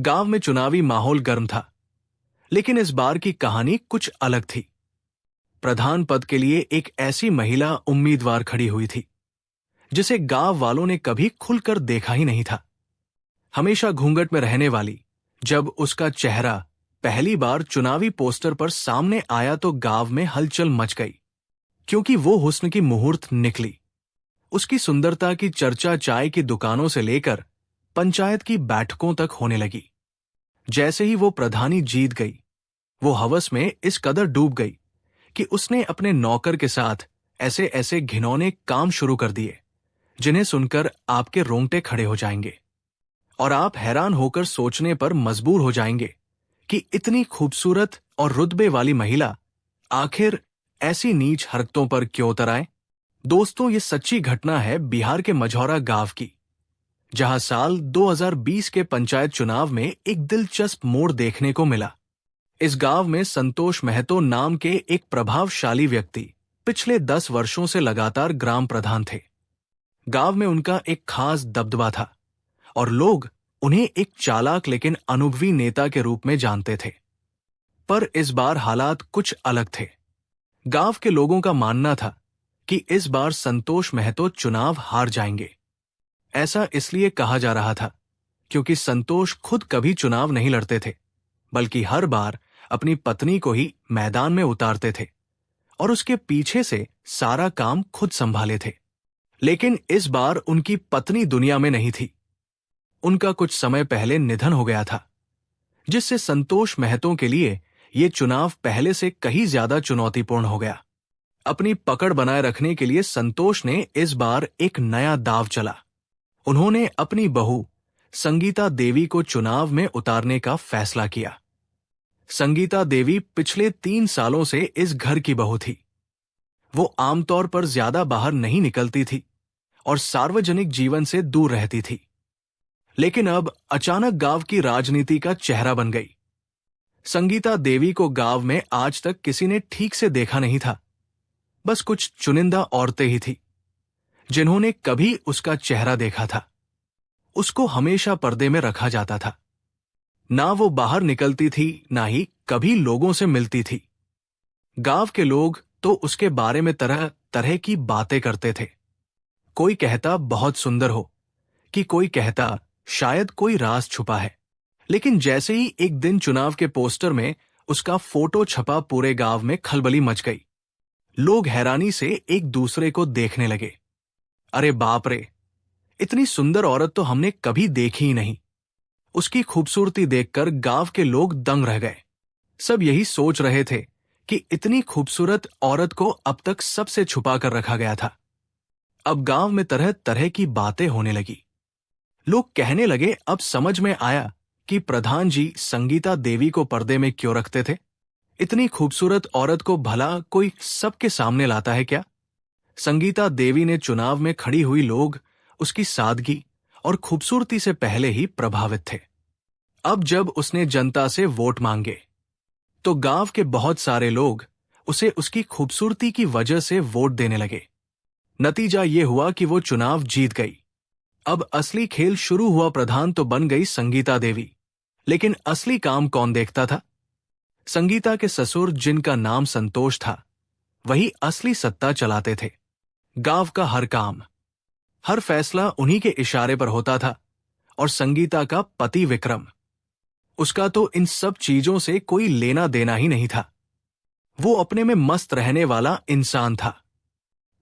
गांव में चुनावी माहौल गर्म था, लेकिन इस बार की कहानी कुछ अलग थी। प्रधान पद के लिए एक ऐसी महिला उम्मीदवार खड़ी हुई थी जिसे गांव वालों ने कभी खुलकर देखा ही नहीं था। हमेशा घूंघट में रहने वाली, जब उसका चेहरा पहली बार चुनावी पोस्टर पर सामने आया तो गांव में हलचल मच गई, क्योंकि वो हुस्न की मुहूर्त निकली। उसकी सुंदरता की चर्चा चाय की दुकानों से लेकर पंचायत की बैठकों तक होने लगी। जैसे ही वो प्रधानी जीत गई, वो हवस में इस कदर डूब गई कि उसने अपने नौकर के साथ ऐसे ऐसे घिनौने काम शुरू कर दिए जिन्हें सुनकर आपके रोंगटे खड़े हो जाएंगे और आप हैरान होकर सोचने पर मजबूर हो जाएंगे कि इतनी खूबसूरत और रुतबे वाली महिला आखिर ऐसी नीच हरकतों पर क्यों उतर आए। दोस्तों, ये सच्ची घटना है बिहार के मझौरा गांव की, जहां साल 2020 के पंचायत चुनाव में एक दिलचस्प मोड़ देखने को मिला। इस गांव में संतोष महतो नाम के एक प्रभावशाली व्यक्ति पिछले 10 वर्षों से लगातार ग्राम प्रधान थे। गांव में उनका एक खास दबदबा था और लोग उन्हें एक चालाक लेकिन अनुभवी नेता के रूप में जानते थे। पर इस बार हालात कुछ अलग थे। गांव के लोगों का मानना था कि इस बार संतोष महतो चुनाव हार जाएंगे। ऐसा इसलिए कहा जा रहा था क्योंकि संतोष खुद कभी चुनाव नहीं लड़ते थे, बल्कि हर बार अपनी पत्नी को ही मैदान में उतारते थे और उसके पीछे से सारा काम खुद संभाले थे। लेकिन इस बार उनकी पत्नी दुनिया में नहीं थी। उनका कुछ समय पहले निधन हो गया था, जिससे संतोष महतो के लिए ये चुनाव पहले से कहीं ज्यादा चुनौतीपूर्ण हो गया। अपनी पकड़ बनाए रखने के लिए संतोष ने इस बार एक नया दांव चला। उन्होंने अपनी बहू संगीता देवी को चुनाव में उतारने का फैसला किया। संगीता देवी पिछले 3 सालों से इस घर की बहू थी। वो आमतौर पर ज्यादा बाहर नहीं निकलती थी और सार्वजनिक जीवन से दूर रहती थी, लेकिन अब अचानक गांव की राजनीति का चेहरा बन गई। संगीता देवी को गांव में आज तक किसी ने ठीक से देखा नहीं था। बस कुछ चुनिंदा औरतें ही थी जिन्होंने कभी उसका चेहरा देखा था। उसको हमेशा पर्दे में रखा जाता था। ना वो बाहर निकलती थी, ना ही कभी लोगों से मिलती थी। गांव के लोग तो उसके बारे में तरह तरह की बातें करते थे। कोई कहता बहुत सुंदर हो, कि कोई कहता शायद कोई राज छुपा है। लेकिन जैसे ही एक दिन चुनाव के पोस्टर में उसका फोटो छपा, पूरे गांव में खलबली मच गई। लोग हैरानी से एक दूसरे को देखने लगे। अरे बाप रे, इतनी सुंदर औरत तो हमने कभी देखी ही नहीं। उसकी खूबसूरती देखकर गांव के लोग दंग रह गए। सब यही सोच रहे थे कि इतनी खूबसूरत औरत को अब तक सबसे छुपा कर रखा गया था। अब गांव में तरह तरह की बातें होने लगी। लोग कहने लगे, अब समझ में आया कि प्रधान जी संगीता देवी को पर्दे में क्यों रखते थे। इतनी खूबसूरत औरत को भला कोई सबके सामने लाता है क्या? संगीता देवी ने चुनाव में खड़ी हुई लोग उसकी सादगी और खूबसूरती से पहले ही प्रभावित थे। अब जब उसने जनता से वोट मांगे तो गांव के बहुत सारे लोग उसे उसकी खूबसूरती की वजह से वोट देने लगे। नतीजा ये हुआ कि वो चुनाव जीत गई। अब असली खेल शुरू हुआ। प्रधान तो बन गई संगीता देवी, लेकिन असली काम कौन देखता था? संगीता के ससुर, जिनका नाम संतोष था, वही असली सत्ता चलाते थे। गांव का हर काम, हर फैसला उन्हीं के इशारे पर होता था। और संगीता का पति विक्रम, उसका तो इन सब चीजों से कोई लेना देना ही नहीं था। वो अपने में मस्त रहने वाला इंसान था।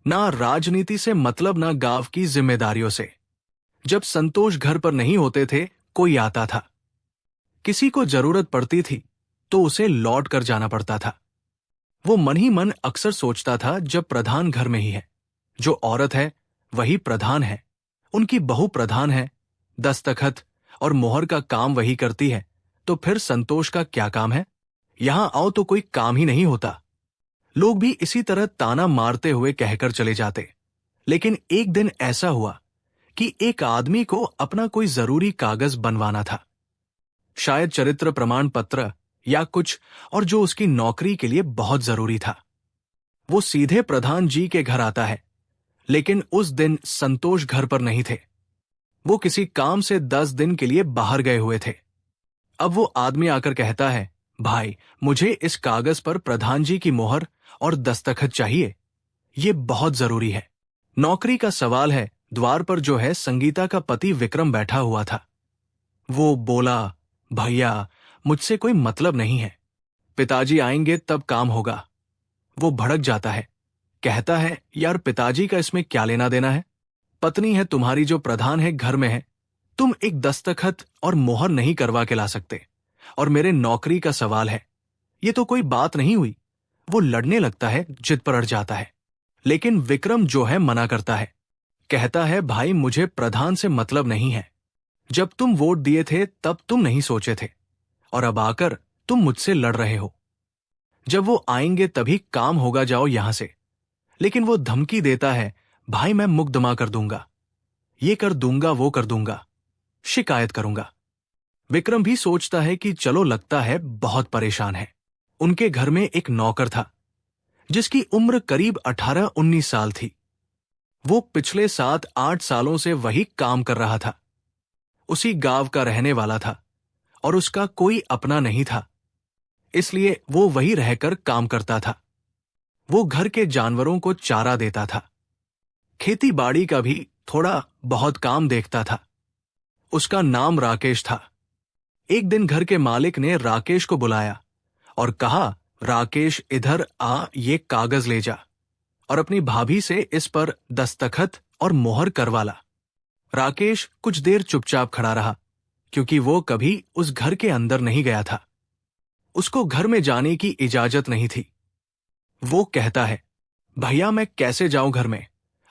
ना राजनीति से मतलब, ना गांव की जिम्मेदारियों से। जब संतोष घर पर नहीं होते थे, कोई आता था। किसी को जरूरत पड़ती थी तो उसे लौट कर जाना पड़ता था। वो मन ही मन अक्सर सोचता था, जब प्रधान घर में ही है, जो औरत है वही प्रधान है, उनकी बहू प्रधान है, दस्तखत और मोहर का काम वही करती है, तो फिर संतोष का क्या काम है? यहां आओ तो कोई काम ही नहीं होता। लोग भी इसी तरह ताना मारते हुए कहकर चले जाते। लेकिन एक दिन ऐसा हुआ कि एक आदमी को अपना कोई जरूरी कागज बनवाना था, शायद चरित्र प्रमाण पत्र या कुछ, और जो उसकी नौकरी के लिए बहुत जरूरी था। वो सीधे प्रधान जी के घर आता है, लेकिन उस दिन संतोष घर पर नहीं थे। वो किसी काम से 10 दिन के लिए बाहर गए हुए थे। अब वो आदमी आकर कहता है, भाई मुझे इस कागज पर प्रधान जी की मोहर और दस्तखत चाहिए, ये बहुत जरूरी है। नौकरी का सवाल है। द्वार पर जो है संगीता का पति विक्रम बैठा हुआ था। वो बोला, भैया मुझसे कोई मतलब नहीं है, पिताजी आएंगे तब काम होगा। वो भड़क जाता है, कहता है, यार पिताजी का इसमें क्या लेना देना है? पत्नी है तुम्हारी जो प्रधान है, घर में है, तुम एक दस्तखत और मोहर नहीं करवा के ला सकते, और मेरे नौकरी का सवाल है, ये तो कोई बात नहीं हुई। वो लड़ने लगता है, जिद पर अड़ जाता है, लेकिन विक्रम जो है मना करता है, कहता है, भाई मुझे प्रधान से मतलब नहीं है, जब तुम वोट दिए थे तब तुम नहीं सोचे थे, और अब आकर तुम मुझसे लड़ रहे हो। जब वो आएंगे तभी काम होगा, जाओ यहां से। लेकिन वो धमकी देता है, भाई मैं मुकदमा कर दूंगा, ये कर दूंगा, वो कर दूंगा, शिकायत करूंगा। विक्रम भी सोचता है कि चलो, लगता है बहुत परेशान है। उनके घर में एक नौकर था जिसकी उम्र करीब 18-19 साल थी। वो पिछले 7-8 सालों से वही काम कर रहा था। उसी गांव का रहने वाला था और उसका कोई अपना नहीं था, इसलिए वो वही रहकर काम करता था। वो घर के जानवरों को चारा देता था, खेती बाड़ी का भी थोड़ा बहुत काम देखता था। उसका नाम राकेश था। एक दिन घर के मालिक ने राकेश को बुलाया और कहा, राकेश इधर आ, ये कागज ले जा और अपनी भाभी से इस पर दस्तखत और मोहर करवा ला। राकेश कुछ देर चुपचाप खड़ा रहा, क्योंकि वो कभी उस घर के अंदर नहीं गया था। उसको घर में जाने की इजाजत नहीं थी। वो कहता है, भैया मैं कैसे जाऊं घर में,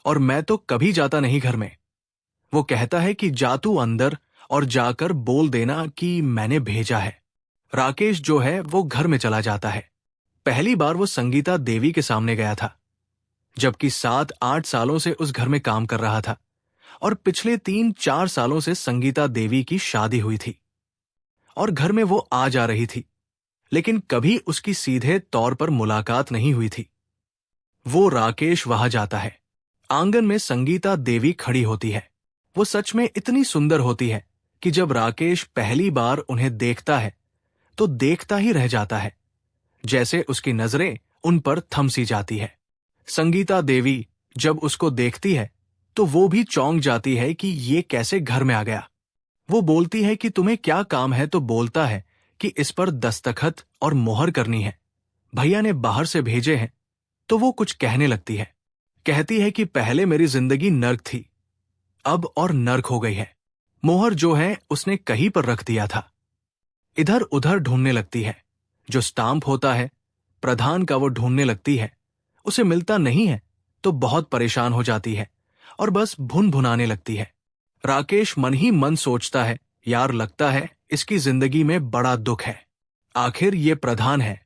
और मैं तो कभी जाता नहीं घर में। वो कहता है कि जा तू अंदर और जाकर बोल देना कि मैंने भेजा है। राकेश जो है वो घर में चला जाता है। पहली बार वो संगीता देवी के सामने गया था, जबकि 7-8 सालों से उस घर में काम कर रहा था, और पिछले 3-4 सालों से संगीता देवी की शादी हुई थी और घर में वो आ जा रही थी, लेकिन कभी उसकी सीधे तौर पर मुलाकात नहीं हुई थी। वो राकेश वहां जाता है। आंगन में संगीता देवी खड़ी होती है। वो सच में इतनी सुंदर होती है कि जब राकेश पहली बार उन्हें देखता है तो देखता ही रह जाता है, जैसे उसकी नजरें उन पर थम सी जाती है। संगीता देवी जब उसको देखती है तो वो भी चौंक जाती है कि ये कैसे घर में आ गया। वो बोलती है कि तुम्हें क्या काम है, तो बोलता है कि इस पर दस्तखत और मोहर करनी है, भैया ने बाहर से भेजे हैं। तो वो कुछ कहने लगती है, कहती है कि पहले मेरी जिंदगी नर्क थी, अब और नर्क हो गई है। मोहर जो है उसने कहीं पर रख दिया था। इधर उधर ढूंढने लगती है, जो स्टाम्प होता है प्रधान का वो ढूंढने लगती है। उसे मिलता नहीं है तो बहुत परेशान हो जाती है और बस भुन भुनाने लगती है। राकेश मन ही मन सोचता है, यार लगता है इसकी जिंदगी में बड़ा दुख है। आखिर ये प्रधान है,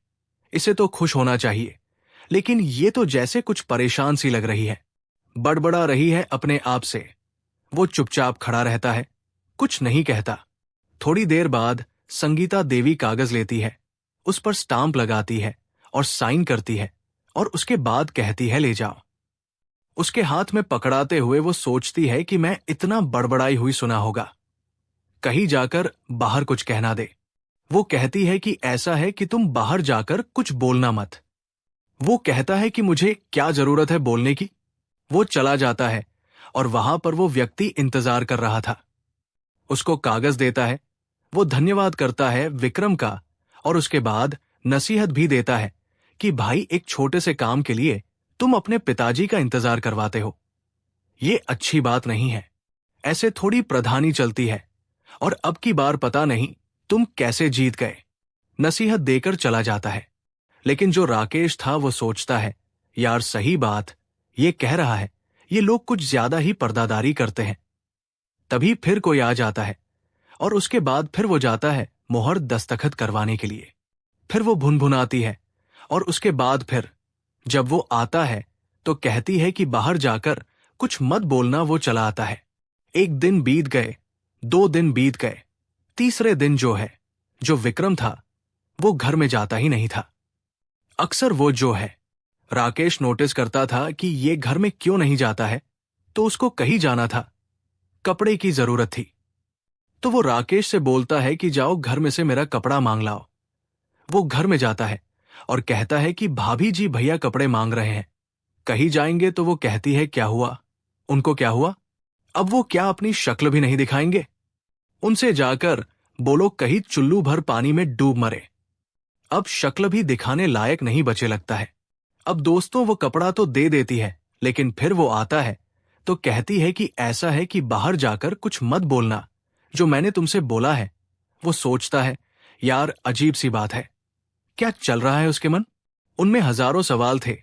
इसे तो खुश होना चाहिए, लेकिन ये तो जैसे कुछ परेशान सी लग रही है, बड़बड़ा रही है अपने आप से। वो चुपचाप खड़ा रहता है, कुछ नहीं कहता। थोड़ी देर बाद संगीता देवी कागज लेती है, उस पर स्टाम्प लगाती है और साइन करती है, और उसके बाद कहती है, ले जाओ। उसके हाथ में पकड़ाते हुए वो सोचती है कि मैं इतना बड़बड़ाई हुई सुना होगा, कहीं जाकर बाहर कुछ कहना दे। वो कहती है कि ऐसा है कि तुम बाहर जाकर कुछ बोलना मत। वो कहता है कि मुझे क्या जरूरत है बोलने की। वो चला जाता है और वहां पर वो व्यक्ति इंतजार कर रहा था। उसको कागज देता है, वो धन्यवाद करता है विक्रम का, और उसके बाद नसीहत भी देता है कि भाई एक छोटे से काम के लिए तुम अपने पिताजी का इंतजार करवाते हो, ये अच्छी बात नहीं है, ऐसे थोड़ी प्रधानी चलती है, और अब की बार पता नहीं तुम कैसे जीत गए। नसीहत देकर चला जाता है। लेकिन जो राकेश था वो सोचता है, यार सही बात ये कह रहा है, ये लोग कुछ ज्यादा ही पर्दादारी करते हैं। तभी फिर कोई आ जाता है और उसके बाद फिर वो जाता है मोहर दस्तखत करवाने के लिए। फिर वो भुनभुनाती है और उसके बाद फिर जब वो आता है तो कहती है कि बाहर जाकर कुछ मत बोलना। वो चला आता है। 1 दिन बीत गए, 2 दिन बीत गए, तीसरे दिन जो विक्रम था वो घर में जाता ही नहीं था। अक्सर वो राकेश नोटिस करता था कि ये घर में क्यों नहीं जाता है, तो उसको कहीं जाना था, कपड़े की जरूरत थी। तो वो राकेश से बोलता है कि जाओ घर में से मेरा कपड़ा मांग लाओ। वो घर में जाता है और कहता है कि भाभी जी भैया कपड़े मांग रहे हैं, कहीं जाएंगे। तो वो कहती है क्या हुआ? उनको क्या हुआ? अब वो क्या अपनी शक्ल भी नहीं दिखाएंगे? उनसे जाकर बोलो कहीं चुल्लू भर पानी में डूब मरे। अब शक्ल भी दिखाने लायक नहीं बचे लगता है। अब दोस्तों वो कपड़ा तो दे देती है, लेकिन फिर वो आता है तो कहती है कि ऐसा है कि बाहर जाकर कुछ मत बोलना जो मैंने तुमसे बोला है। वो सोचता है यार अजीब सी बात है, क्या चल रहा है उसके मन? उनमें हजारों सवाल थे,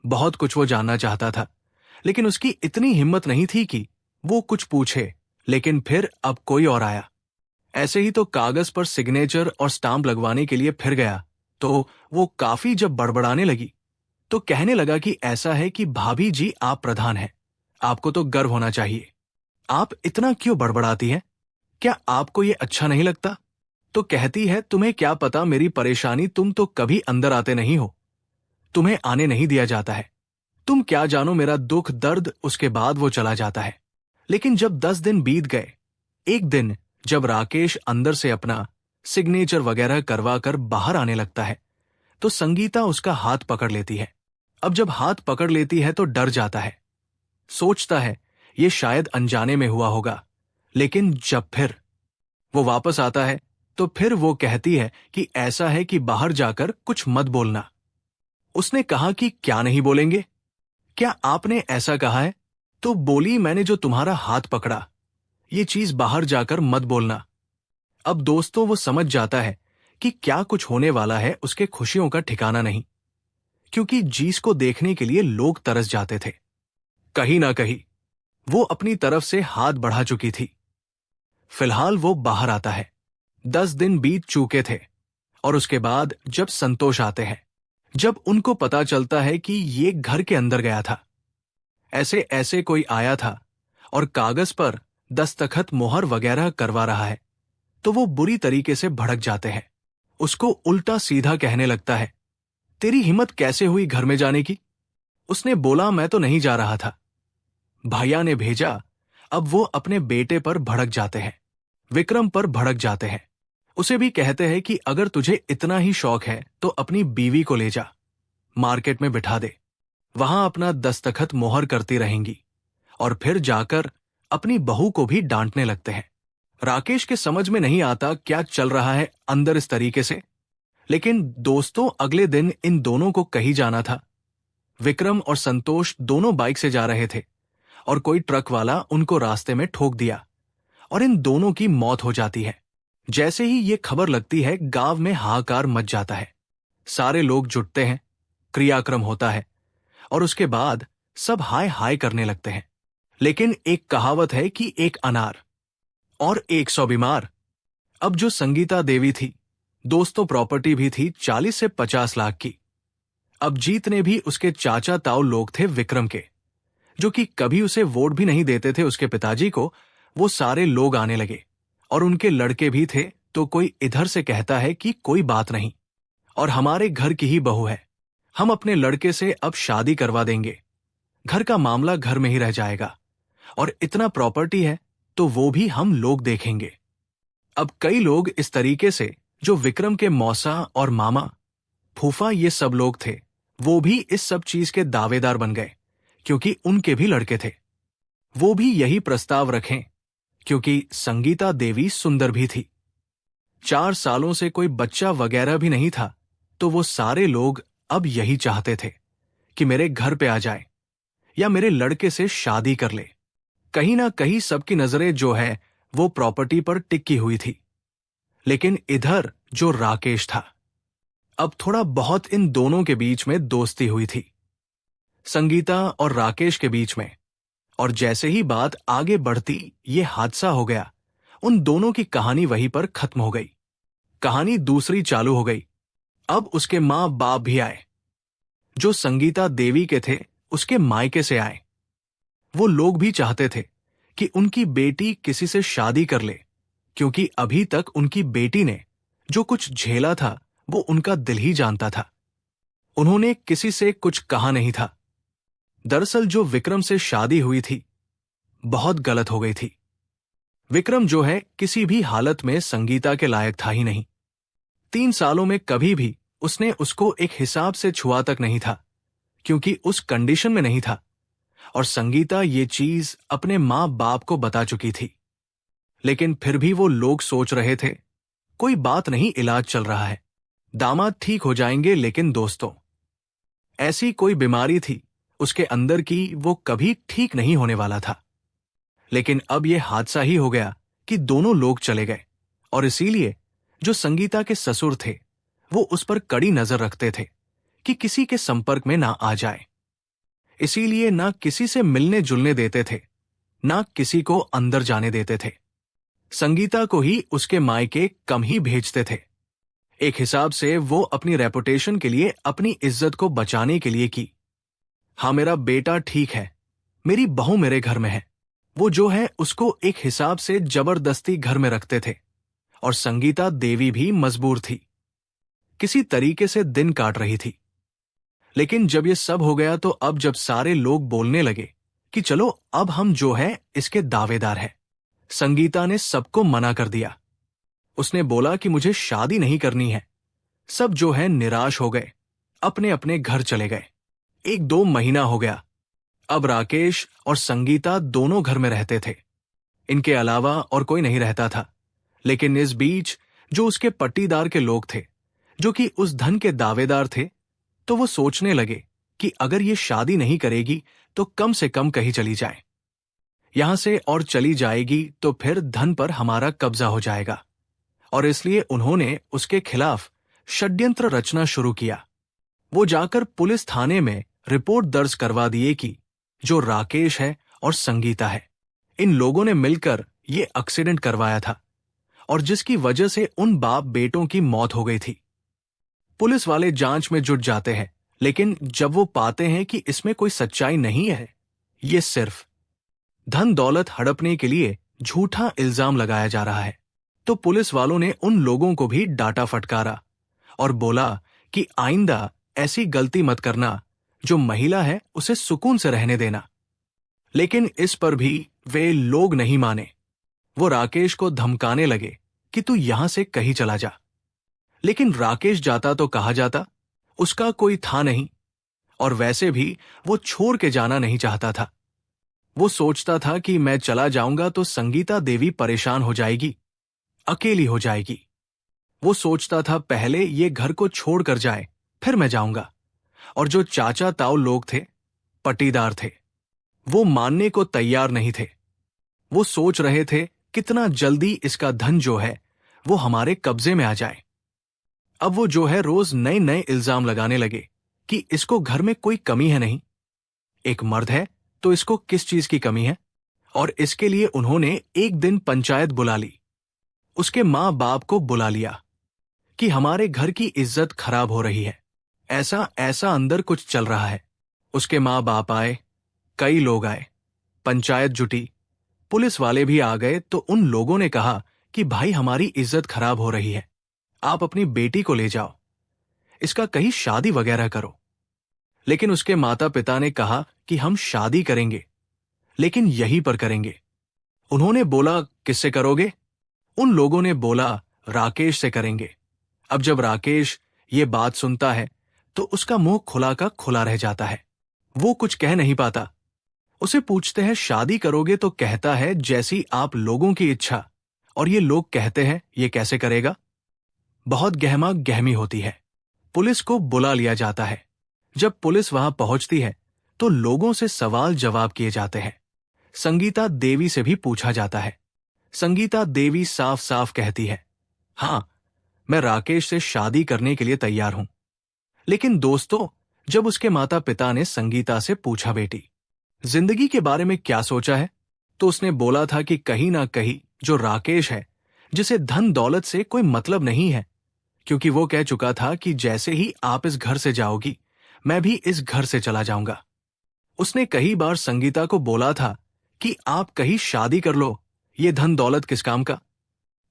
बहुत कुछ वो जानना चाहता था, लेकिन उसकी इतनी हिम्मत नहीं थी कि वो कुछ पूछे। लेकिन फिर अब कोई और आया। ऐसे ही तो कागज पर सिग्नेचर और स्टाम्प लगवाने के लिए फिर गया तो वो काफी जब बड़बड़ाने लगी तो कहने लगा कि ऐसा है कि भाभी जी आप प्रधान हैं, आपको तो गर्व होना चाहिए। आप इतना क्यों बड़बड़ाती हैं? क्या आपको ये अच्छा नहीं लगता? तो कहती है तुम्हें क्या पता मेरी परेशानी, तुम तो कभी अंदर आते नहीं हो, तुम्हें आने नहीं दिया जाता है, तुम क्या जानो मेरा दुख दर्द। उसके बाद वो चला जाता है। लेकिन जब 10 दिन बीत गए, एक दिन जब राकेश अंदर से अपना सिग्नेचर वगैरह करवा कर बाहर आने लगता है तो संगीता उसका हाथ पकड़ लेती है। अब जब हाथ पकड़ लेती है तो डर जाता है, सोचता है ये शायद अनजाने में हुआ होगा। लेकिन जब फिर वो वापस आता है तो फिर वो कहती है कि ऐसा है कि बाहर जाकर कुछ मत बोलना। उसने कहा कि क्या नहीं बोलेंगे? क्या आपने ऐसा कहा है? तो बोली मैंने जो तुम्हारा हाथ पकड़ा, ये चीज बाहर जाकर मत बोलना। अब दोस्तों वो समझ जाता है कि क्या कुछ होने वाला है, उसके खुशियों का ठिकाना नहीं, क्योंकि जीस को देखने के लिए लोग तरस जाते थे। कहीं ना कहीं वो अपनी तरफ से हाथ बढ़ा चुकी थी। फिलहाल वो बाहर आता है। 10 दिन बीत चुके थे और उसके बाद जब संतोष आते हैं, जब उनको पता चलता है कि ये घर के अंदर गया था, ऐसे ऐसे कोई आया था और कागज पर दस्तखत मोहर वगैरह करवा रहा है, तो वो बुरी तरीके से भड़क जाते हैं। उसको उल्टा सीधा कहने लगता है, तेरी हिम्मत कैसे हुई घर में जाने की? उसने बोला मैं तो नहीं जा रहा था, भैया ने भेजा। अब वो अपने बेटे पर भड़क जाते हैं, विक्रम पर भड़क जाते हैं। उसे भी कहते हैं कि अगर तुझे इतना ही शौक है तो अपनी बीवी को ले जा, मार्केट में बिठा दे, वहां अपना दस्तखत मोहर करती रहेंगी। और फिर जाकर अपनी बहू को भी डांटने लगते हैं। राकेश के समझ में नहीं आता क्या चल रहा है अंदर इस तरीके से। लेकिन दोस्तों अगले दिन इन दोनों को कहीं जाना था। विक्रम और संतोष दोनों बाइक से जा रहे थे और कोई ट्रक वाला उनको रास्ते में ठोक दिया और इन दोनों की मौत हो जाती है। जैसे ही ये खबर लगती है गांव में हाहाकार मच जाता है। सारे लोग जुटते हैं, क्रियाक्रम होता है और उसके बाद सब हाय हाय करने लगते हैं। लेकिन एक कहावत है कि एक अनार और 100 बीमार। अब जो संगीता देवी थी, दोस्तों प्रॉपर्टी भी थी 40 से 50 लाख की। अब जीत ने भी उसके चाचा ताऊ लोग थे विक्रम के, जो कि कभी उसे वोट भी नहीं देते थे उसके पिताजी को। वो सारे लोग आने लगे और उनके लड़के भी थे। तो कोई इधर से कहता है कि कोई बात नहीं, और हमारे घर की ही बहू है, हम अपने लड़के से अब शादी करवा देंगे, घर का मामला घर में ही रह जाएगा, और इतना प्रॉपर्टी है तो वो भी हम लोग देखेंगे। अब कई लोग इस तरीके से, जो विक्रम के मौसा और मामा फूफा ये सब लोग थे, वो भी इस सब चीज के दावेदार बन गए, क्योंकि उनके भी लड़के थे। वो भी यही प्रस्ताव रखें, क्योंकि संगीता देवी सुंदर भी थी। 4 सालों से कोई बच्चा वगैरह भी नहीं था, तो वो सारे लोग अब यही चाहते थे कि मेरे घर पे आ जाए या मेरे लड़के से शादी कर ले। कहीं ना कहीं सबकी नजरें जो है वो प्रॉपर्टी पर टिकी हुई थी। लेकिन इधर जो राकेश था, अब थोड़ा बहुत इन दोनों के बीच में दोस्ती हुई थी, संगीता और राकेश के बीच में। और जैसे ही बात आगे बढ़ती ये हादसा हो गया। उन दोनों की कहानी वहीं पर खत्म हो गई। कहानी दूसरी चालू हो गई। अब उसके माँ बाप भी आए, जो संगीता देवी के थे उसके मायके से आए। वो लोग भी चाहते थे कि उनकी बेटी किसी से शादी कर ले, क्योंकि अभी तक उनकी बेटी ने जो कुछ झेला था वो उनका दिल ही जानता था। उन्होंने किसी से कुछ कहा नहीं था। दरअसल जो विक्रम से शादी हुई थी बहुत गलत हो गई थी। विक्रम जो है किसी भी हालत में संगीता के लायक था ही नहीं। 3 सालों में कभी भी उसने उसको एक हिसाब से छुआ तक नहीं था, क्योंकि उस कंडीशन में नहीं था। और संगीता ये चीज अपने माँ बाप को बता चुकी थी। लेकिन फिर भी वो लोग सोच रहे थे कोई बात नहीं, इलाज चल रहा है, दामाद ठीक हो जाएंगे। लेकिन दोस्तों, ऐसी कोई बीमारी थी उसके अंदर की, वो कभी ठीक नहीं होने वाला था। लेकिन अब यह हादसा ही हो गया कि दोनों लोग चले गए। और इसीलिए जो संगीता के ससुर थे वो उस पर कड़ी नजर रखते थे कि किसी के संपर्क में ना आ जाए। इसीलिए ना किसी से मिलने जुलने देते थे, ना किसी को अंदर जाने देते थे। संगीता को ही उसके मायके कम ही भेजते थे। एक हिसाब से वो अपनी रेपुटेशन के लिए, अपनी इज्जत को बचाने के लिए की। हाँ, मेरा बेटा ठीक है, मेरी बहू मेरे घर में है, वो जो है उसको एक हिसाब से जबरदस्ती घर में रखते थे। और संगीता देवी भी मजबूर थी, किसी तरीके से दिन काट रही थी। लेकिन जब ये सब हो गया तो अब जब सारे लोग बोलने लगे कि चलो अब हम जो है इसके दावेदार हैं, संगीता ने सबको मना कर दिया। उसने बोला कि मुझे शादी नहीं करनी है। सब जो है निराश हो गए, अपने अपने घर चले गए। 1-2 महीना हो गया। अब राकेश और संगीता दोनों घर में रहते थे, इनके अलावा और कोई नहीं रहता था। लेकिन इस बीच जो उसके पट्टीदार के लोग थे, जो कि उस धन के दावेदार थे, तो वो सोचने लगे कि अगर ये शादी नहीं करेगी तो कम से कम कहीं चली जाए यहां से, और चली जाएगी तो फिर धन पर हमारा कब्जा हो जाएगा। और इसलिए उन्होंने उसके खिलाफ षड्यंत्र रचना शुरू किया। वो जाकर पुलिस थाने में रिपोर्ट दर्ज करवा दिए कि जो राकेश है और संगीता है, इन लोगों ने मिलकर ये एक्सीडेंट करवाया था, और जिसकी वजह से उन बाप बेटों की मौत हो गई थी। पुलिस वाले जांच में जुट जाते हैं, लेकिन जब वो पाते हैं कि इसमें कोई सच्चाई नहीं है, ये सिर्फ धन दौलत हड़पने के लिए झूठा इल्जाम लगाया जा रहा है, तो पुलिस वालों ने उन लोगों को भी डांटा फटकारा और बोला कि आइंदा ऐसी गलती मत करना, जो महिला है उसे सुकून से रहने देना। लेकिन इस पर भी वे लोग नहीं माने। वो राकेश को धमकाने लगे कि तू यहां से कहीं चला जा। लेकिन राकेश जाता तो कहा जाता, उसका कोई था नहीं, और वैसे भी वो छोड़ के जाना नहीं चाहता था। वो सोचता था कि मैं चला जाऊंगा तो संगीता देवी परेशान हो जाएगी, अकेली हो जाएगी। वो सोचता था पहले ये घर को छोड़ कर जाए, फिर मैं जाऊंगा। और जो चाचा ताऊ लोग थे, पट्टीदार थे, वो मानने को तैयार नहीं थे। वो सोच रहे थे कितना जल्दी इसका धन जो है वो हमारे कब्जे में आ जाए। अब वो जो है रोज नए नए इल्जाम लगाने लगे कि इसको घर में कोई कमी है नहीं, एक मर्द है तो इसको किस चीज की कमी है। और इसके लिए उन्होंने एक दिन पंचायत बुला ली, उसके माँ बाप को बुला लिया कि हमारे घर की इज्जत खराब हो रही है, ऐसा ऐसा अंदर कुछ चल रहा है। उसके माँ बाप आए, कई लोग आए, पंचायत जुटी, पुलिस वाले भी आ गए। तो उन लोगों ने कहा कि भाई हमारी इज्जत खराब हो रही है, आप अपनी बेटी को ले जाओ, इसका कहीं शादी वगैरह करो। लेकिन उसके माता पिता ने कहा कि हम शादी करेंगे, लेकिन यहीं पर करेंगे। उन्होंने बोला किससे करोगे? उन लोगों ने बोला राकेश से करेंगे। अब जब राकेश ये बात सुनता है तो उसका मुंह खुला का खुला रह जाता है, वो कुछ कह नहीं पाता। उसे पूछते हैं शादी करोगे, तो कहता है जैसी आप लोगों की इच्छा, और ये लोग कहते हैं ये कैसे करेगा। बहुत गहमा गहमी होती है। पुलिस को बुला लिया जाता है। जब पुलिस वहां पहुंचती है तो लोगों से सवाल जवाब किए जाते हैं। संगीता देवी से भी पूछा जाता है। संगीता देवी साफ साफ कहती है, हां, मैं राकेश से शादी करने के लिए तैयार हूं। लेकिन दोस्तों, जब उसके माता पिता ने संगीता से पूछा बेटी जिंदगी के बारे में क्या सोचा है, तो उसने बोला था कि कहीं ना कहीं जो राकेश है, जिसे धन दौलत से कोई मतलब नहीं है, क्योंकि वो कह चुका था कि जैसे ही आप इस घर से जाओगी मैं भी इस घर से चला जाऊंगा। उसने कई बार संगीता को बोला था कि आप कहीं शादी कर लो, ये धन दौलत किस काम का,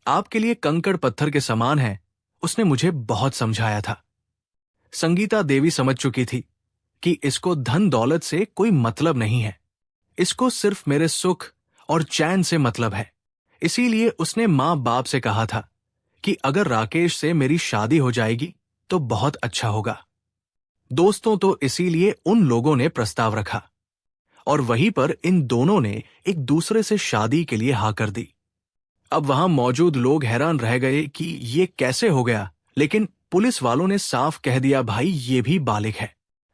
आपके लिए कंकड़ पत्थर के समान है। उसने मुझे बहुत समझाया था। संगीता देवी समझ चुकी थी कि इसको धन दौलत से कोई मतलब नहीं है, इसको सिर्फ मेरे सुख और चैन से मतलब है। इसीलिए उसने माँ बाप से कहा था कि अगर राकेश से मेरी शादी हो जाएगी तो बहुत अच्छा होगा। दोस्तों, तो इसीलिए उन लोगों ने प्रस्ताव रखा और वहीं पर इन दोनों ने एक दूसरे से शादी के लिए हाँ कर दी। अब वहां मौजूद लोग हैरान रह गए कि ये कैसे हो गया, लेकिन पुलिस वालों ने साफ कह दिया, भाई ये भी बालिग है।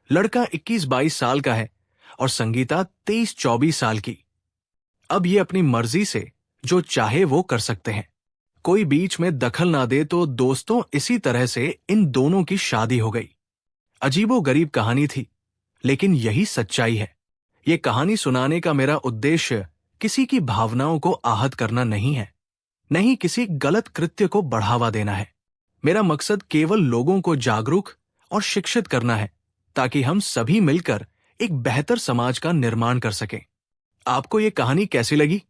लड़का 21-22 साल का है और संगीता 23-24 साल की। अब ये अपनी मर्जी से जो चाहे वो कर सकते हैं, कोई बीच में दखल ना दे। तो दोस्तों, इसी तरह से इन दोनों की शादी हो गई। अजीबोगरीब कहानी थी, लेकिन यही सच्चाई है। ये कहानी सुनाने का मेरा उद्देश्य किसी की भावनाओं को आहत करना नहीं है, नहीं किसी गलत कृत्य को बढ़ावा देना है। मेरा मकसद केवल लोगों को जागरूक और शिक्षित करना है, ताकि हम सभी मिलकर एक बेहतर समाज का निर्माण कर सकें। आपको ये कहानी कैसी लगी,